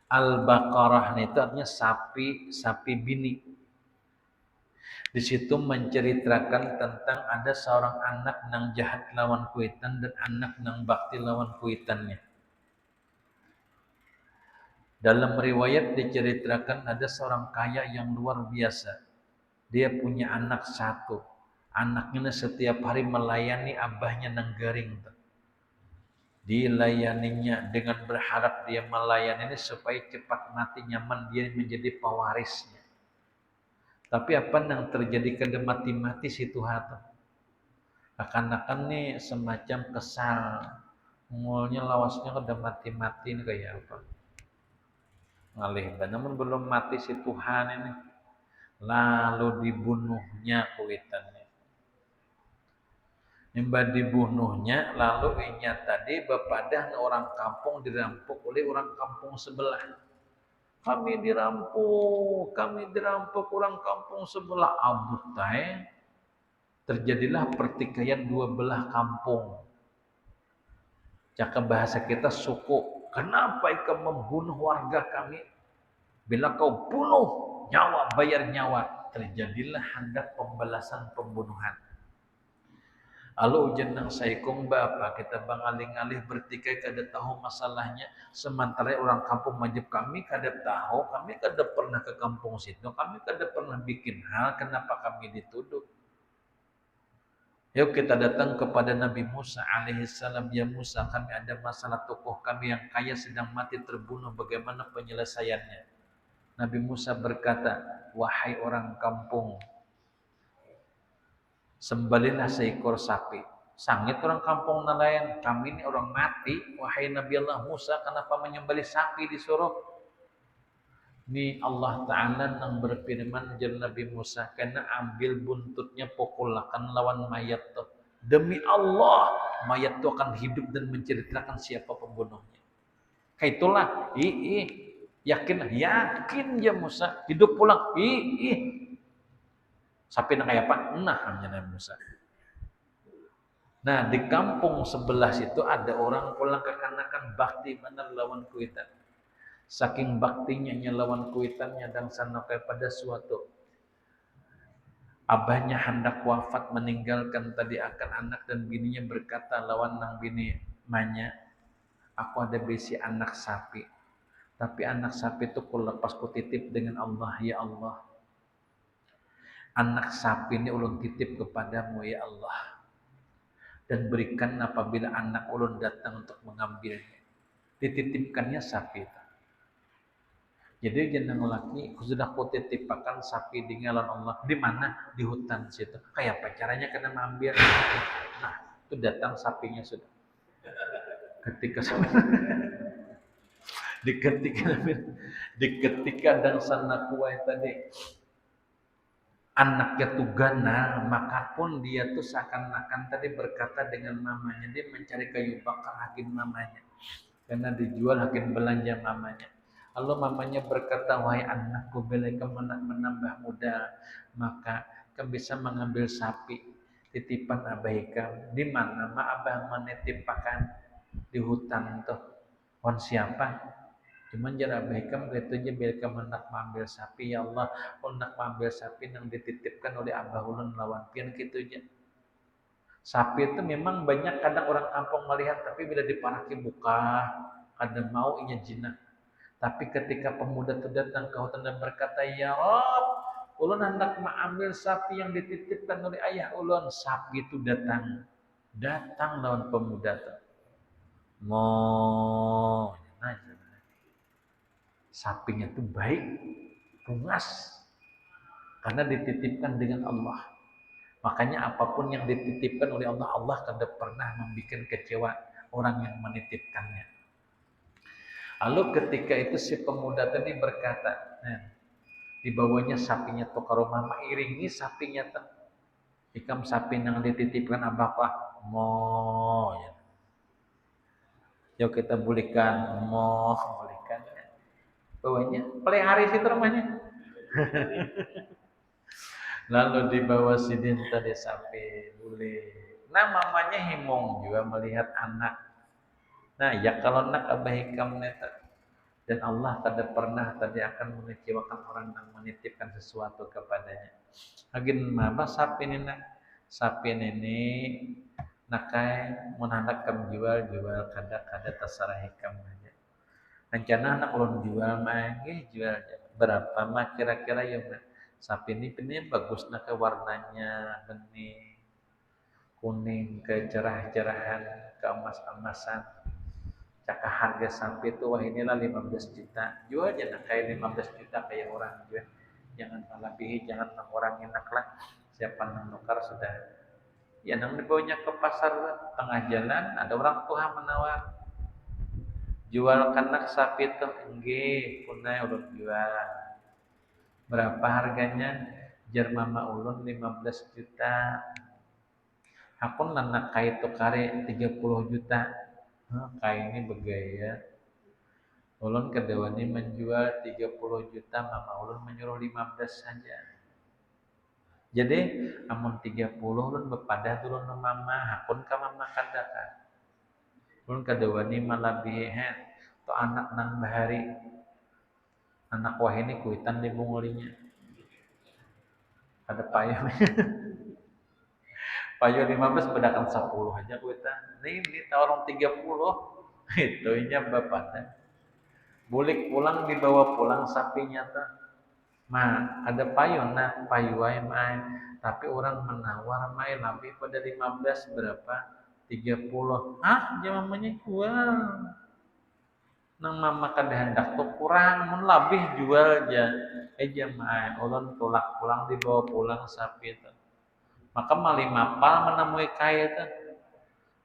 Al-Baqarah itu artinya sapi bini. Di situ menceritakan tentang ada seorang anak yang jahat lawan kuitan dan anak yang bakti lawan kuitannya. Dalam riwayat diceritakan ada seorang kaya yang luar biasa. Dia punya anak satu. Anaknya setiap hari melayani abahnya nang garing. Dilayaninya dengan berharap dia melayani ini supaya cepat mati nyaman dia menjadi pewarisnya. Tapi apa yang terjadi kada mati-mati si Tuhan? Akan-akan nih semacam kesal. Ngulnya lawasnya kada mati-mati ini kayak apa? Ngalih, namun belum mati si Tuhan ini. Lalu dibunuhnya kuitannya. Mbak dibunuhnya, lalu inya tadi bepadah orang kampung dirampok oleh orang kampung sebelah. Kami dirampok orang kampung sebelah. Abutai, terjadilah pertikaian dua belah kampung. Cakap bahasa kita suku. Kenapa kau membunuh warga kami? Bila kau bunuh, nyawa bayar nyawa. Terjadilah hendak pembalasan pembunuhan. Alu ujian nang saikong bapa kita bang alih-alih bertikai kada tahu masalahnya. Sementara orang kampung majib kami kada tahu, kami kada pernah ke kampung situ, kami kada pernah bikin hal, kenapa kami dituduh? Yuk kita datang kepada Nabi Musa alaihissalam. Ya Musa, kami ada masalah tokoh kami yang kaya sedang mati terbunuh, bagaimana penyelesaiannya? Nabi Musa berkata, wahai orang kampung, sembelihlah seekor sapi. Sangit orang kampung nelayan, kami ini orang mati. Wahai Nabi Allah Musa, kenapa menyembelih sapi disuruh? Ni Allah Ta'ala yang berfirman jar Nabi Musa, karena ambil buntutnya pukulakan lawan mayat tu. Demi Allah, mayat itu akan hidup dan menceritakan siapa pembunuhnya. Kaitulah, yakin ya Musa, hidup pulang, sapi nak kayak apa? Nah, hanya Nabi Musa. Nah, di kampung sebelah situ ada orang pulang kekanakan bakti benar lawan kuitan. Saking baktinya lawan kuitannya dan sampai pada suatu abahnya hendak wafat meninggalkan tadi akan anak dan bininya berkata lawan nang bini manya, aku ada besi anak sapi. Tapi anak sapi itu ku lepas ku titip dengan Allah, ya Allah. Anak sapi ini ulun titip kepadamu ya Allah. Dan berikan apabila anak ulun datang untuk mengambilnya. Dititipkannya sapi itu. Jadi jeneng laki sudah kutitipkan sapi di ngalan Allah. Di mana? Di hutan situ. Kayak apa caranya kena mengambil? Nah, itu datang sapinya sudah. Ketika ketika dan sana kuai tadi anaknya tuh gana, maka pun dia tuh seakan-akan tadi berkata dengan mamanya, dia mencari kayu bakar hakin mamanya karena dijual hakin belanja mamanya. Lalu mamanya berkata, wahai anakku, bila kamu menambah muda, maka kamu bisa mengambil sapi titipan abah ikam. Di mana ma abah menitipkan di hutan tuh. Wan siapa? Cuman jar abah ikam gitu aja bila kamu hendak mengambil sapi, ya Allah, hendak mengambil sapi yang dititipkan oleh abah ulun lawan pian gitu aja. Sapi itu memang banyak kadang orang kampung melihat, tapi bila diparaki buka, kadang mau inya jinak. Tapi ketika pemuda itu datang ke hutan dan berkata, ya Rob, ulun hendak mengambil sapi yang dititipkan oleh ayah ulun. Sapi itu datang lawan pemuda itu. Sapinya itu baik, bungas, karena dititipkan dengan Allah. Makanya apapun yang dititipkan oleh Allah, Allah tidak pernah membuat kecewa orang yang menitipkannya. Lalu ketika itu si pemuda tadi berkata, dibawanya sapinya tuh ke rumah, iringi sapinya tuh. Ikam sapi yang dititipkan apa? Mo. Yuk kita bulikan, bulikan. Bawanya, pelihari situ rumahnya. Lalu dibawa sidin tadi sapi boleh. Nah mamanya himong juga melihat anak. Nah ya kalau nak abah hikam neta. Dan Allah tidak pernah tadi akan mengecewakan orang yang menitipkan sesuatu kepadanya. Agin mama sapi ini nak. Sapi ini nakai menanak kam jual kada terserah hikam aja. Rencana anak ulun jual mah jual berapa mah kira-kira ya mah. Sapi ini bagus nak warnanya benih kuning ke cerah-cerahan ke emas-emasan. Cakap harga sapi itu wah inilah 15 juta. Jual aja nak kayak 15 juta kayak orang jual. Jangan melebihi, jangan mengurangi nak lah. Siapa yang menukar sudah. Ya nang dibawanya ke pasar tengah jalan ada orang tua menawar. Jual kanak sapi itu enggih, punai ulun jual. Berapa harganya? Jar mama ulun 15 juta. Aku nak kai itu kare 30 juta. Kai ini bergaya. Ulun kedewani menjual 30 juta, mama ulun menyuruh 15 saja. Jadi amun 30 ulun bepadah turun ke mama, hakun ka mama kadakan. Ulun kedewani malabihi to anak nang bahari. Anak wah ini kuitan di bungulinya. Ada payah. Payo 15 bedakan 10 aja kuita. Ini tawarong 30. Itunya bapaknya. Bulik pulang dibawa pulang sapinya tuh. Ada payu nah payu wae main. Tapi orang menawar main lebih pada 15 berapa? 30. Mamanya jual. Nang mama kada hendak tuh kurang mun lebih jual aja. Main ulun tolak pulang dibawa pulang sapi itu. Maka mali mapal menemui kaya tuh.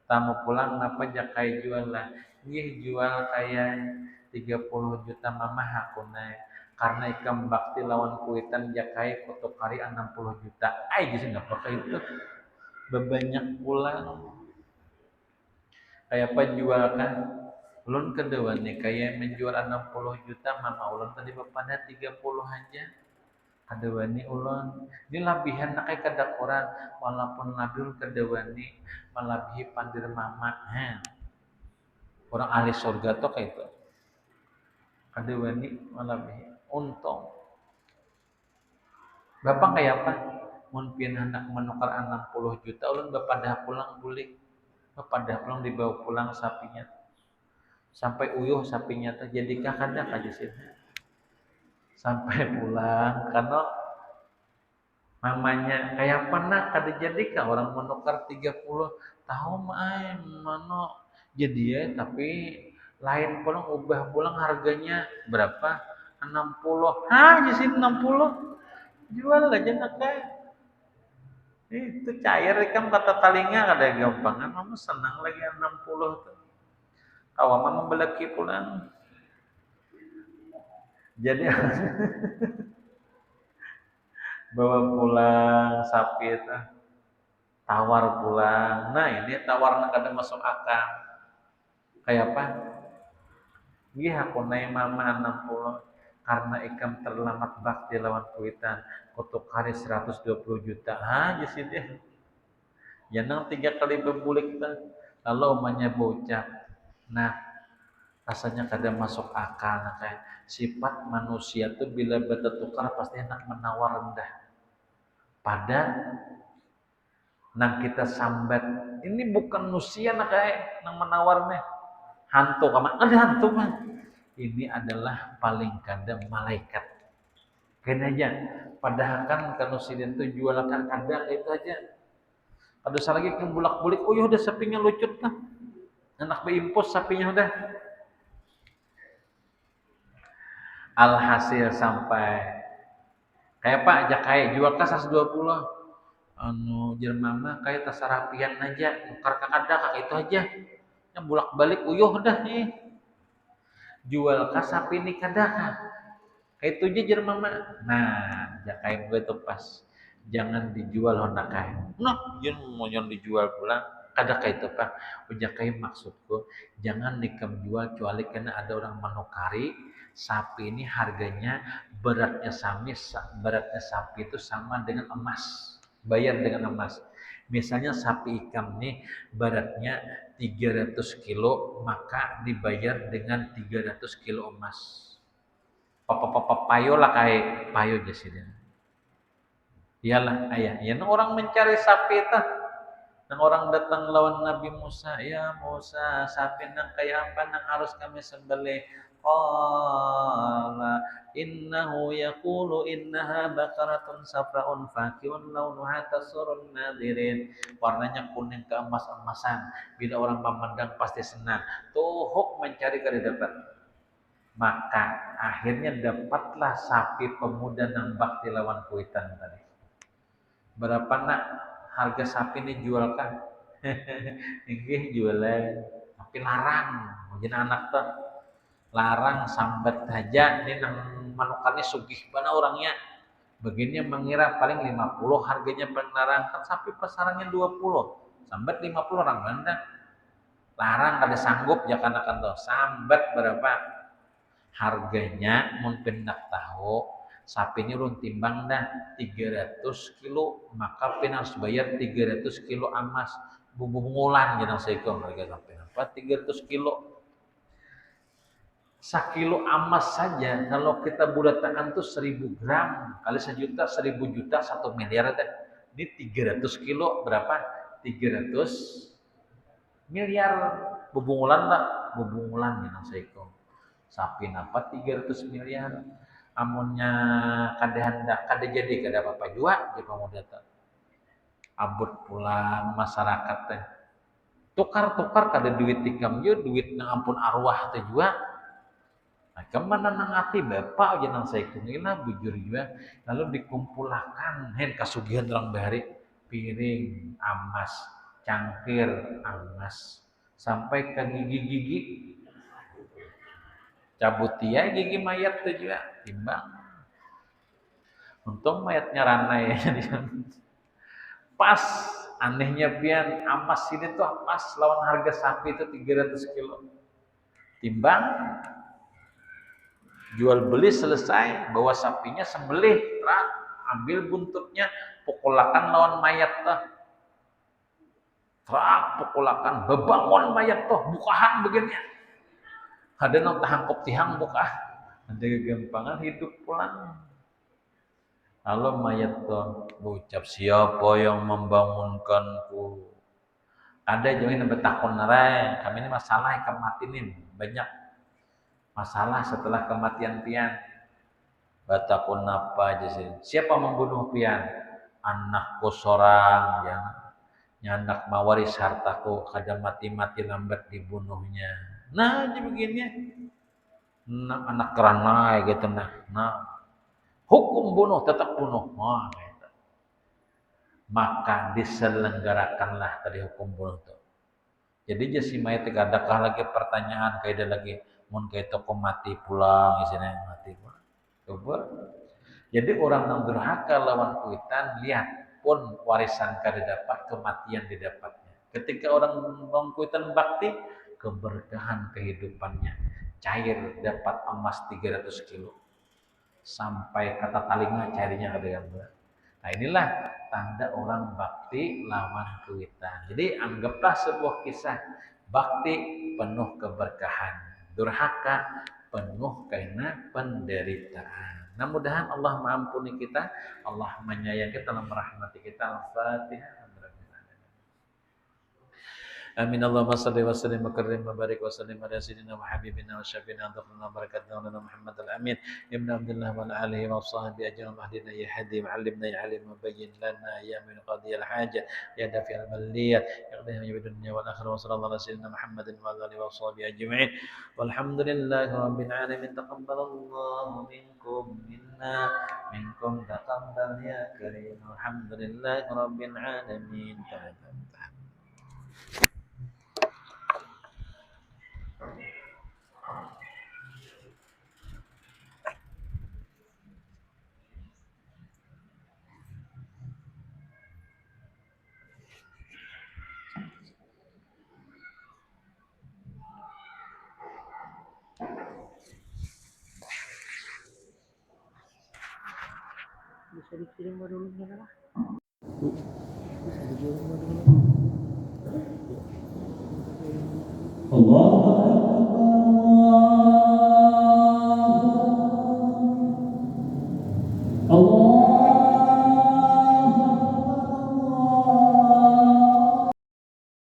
Tamu pulang napa jakai jual lah. Jual kayak 30 juta mama hakuna. Karena ikam bakti lawan kuitan jakai kutuk kari 60 juta. Jadi nggak pakai itu. Bebanyak pulang. Kayak apa jual kan? Ulun kedua nih kayak menjual 60 juta mama ulun tadi bapaknya 30 aja. Kedua nih ulun. Ini labihan nak kayak kada orang walaupun labihan kedua nih melebihi pandir mama. Orang ahli surga tuh kayak itu. Kedua nih melebihi untung. Bapak kayak apa? Mun pian hendak menukar 60 juta ulun bapak dah pulang bulik. Bapak dah pulang dibawa pulang sapinya. Sampai uyuh sapinya tuh jadi kada aja sih. Sampai pulang karena mamanya kayak apa nak kada jadi kah orang menukar 30 tahun mana jadi ya tapi lain pulang ubah pulang harganya berapa 60 jadi 60 jual aja nak kayak itu cair kan kata talinga kada gampangan kamu senang lagi 60 tuh awam membelaki pulang jadi bawa pulang sapi itu tawar pulang. Nah ini tawar kadang masuk akal kayak apa aku naik mama 60 karena ikam terlambat bakti lawan kuitan kutuk hari 120 juta aja sih dia ya nang 3 kali berbulik lalu omanya bocah. Nah rasanya kadang masuk akal nah, kayak sifat manusia tuh bila bertukar pasti enak menawar rendah pada nang kita sambat ini bukan manusia nak kayak nang menawarnya hantu kaman ada hantu man ini adalah paling kadang malaikat kena aja padahal kan kanusiden tuh jual kan kadang itu aja ada lagi yang bulak-bulik udah sapinya lucut lah anak beimpos sapinya udah alhasil sampai kayak pak jakai jual ke 120 jermama kayak tasarapian aja nukar kakada kakak itu aja yang bolak balik uyuh dah nih jual ka sapi ini kadaka kayak itu aja jermama nah jakai gue tuh pas jangan dijual honda kain jangan mau dijual pulang kadaka itu pak jakai maksudku jangan dikam jual kecuali karena ada orang menukari sapi ini harganya beratnya sapi itu sama dengan emas bayar dengan emas. Misalnya sapi ikam nih beratnya 300 kilo, maka dibayar dengan 300 kilo emas. Payo lah kayak payo jasida. Iyalah ayah. Ya orang mencari sapi itu. Nang orang datang lawan Nabi Musa, ya Musa, sapi nang kayak apa nang harus kami sembelih? Qala innahu yaqulu innaha baqaratun safra'un faqi'un launuha tasurrun nadirin. Warnanya kuning keemas-emasan. Bila orang memandang pasti senang. Tuhuk mencari kada dapat. Maka akhirnya dapatlah sapi pemuda nang bakti lawan kuitan tadi. Berapa nak harga sapi ini jual kan? Nggih jualan. Tapi larang. Jadi anak tuh larang sambat aja ini nang manukannya sugih mana orangnya bagiannya mengira paling 50 harganya paling larang kan sapi pasarannya 20 sambat 50 orang mana larang kada sanggup jangan akan tuh sambat berapa harganya mungkin nak tahu sapi ini urun timbang dah 300 kilo maka pin harus bayar 300 kilo emas bumbu-bumbulan jangan seiko harga sapi apa 300 kilo sekilo emas saja kalau kita bulatakan tuh 1000 gram kali 1 juta 1000 juta 1 miliar deh. Ini 300 kilo berapa? 300 miliar bebungulan lah, bebungulan ya saiko. Sapi napa 300 miliar. Amunnya kada hendak kada jadi kada apa-apa jua di pamudata. Abut pulang masyarakat teh. Tukar-tukar kada duit tikam je, duit nang ampun arwah teh jua. Nah, kemana nang ati bapak aja nang saiko ngina bujur jua. Lalu dikumpulkan hen kasugihan orang bahari piring amas, cangkir amas, sampai ke gigi-gigi cabut dia gigi mayat tuh juga timbang. Untung mayatnya ranai ya. Pas anehnya pian amas ini tuh pas lawan harga sapi itu 300 kilo. Timbang jual beli selesai, bawa sapinya sembelih, ambil buntutnya, pukulakan lawan mayat tuh. Pukulakan, bebangun mayat tuh, bukahan begini. Ada nang tahangkop tihang buka, ada kegampangan hidup pulang. Lalu mayat tuh berucap, siapa yang membangunkanku? Ada juga yang bertakon narai, kami ini masalah kematian banyak masalah setelah kematian pian. Batakon apa aja sih? Siapa membunuh pian? Anakku seorang yang nyandak mawaris hartaku, kada mati-mati lambat dibunuhnya. Nah, jadi begini. Anak keranai gitu nah. Hukum bunuh tetap bunuh. Nah, gitu. Maka diselenggarakanlah tadi hukum bunuh itu. Jadi jasi mayat adakah lagi pertanyaan kayak lagi mun kayak toko mati pulang isinya mati pulang. Coba. Jadi orang yang durhaka lawan kuitan lihat pun warisan kada dapat kematian didapatnya. Ketika orang kuitan bakti keberkahan kehidupannya cair dapat emas 300 kilo sampai kata talinga carinya kada berat. Nah inilah tanda orang bakti lawan kuitan. Jadi anggaplah sebuah kisah bakti penuh keberkahan, durhaka penuh karena penderitaan. Nah mudahan Allah mengampuni kita, Allah menyayangi kita, Allah merahmati kita. Al-Fatihah. Amin. Allahumma salli wa sallim wa karrim wa barik wa sallim ala sayyidina wa habibina wa syafiina antarna barakatna lana Muhammad al-Amin ibn Abdullah wa ala alihi wa sahbihi ajma'in wahdina ya hadi wa 'allimna ya 'alim wa bayyin lana ya min qadi al-hajat ya dafi al-baliyat ya qadhi min dunya wal akhirah wa sallallahu ala sayyidina Muhammadin wa ala alihi wa sahbihi ajma'in walhamdulillahi rabbil alamin taqabbalallahu minkum minkum taqabbal ya karim alhamdulillahi rabbil alamin. Bisa dikirim modulnya lah. Bisa dikirim modulnya. Allah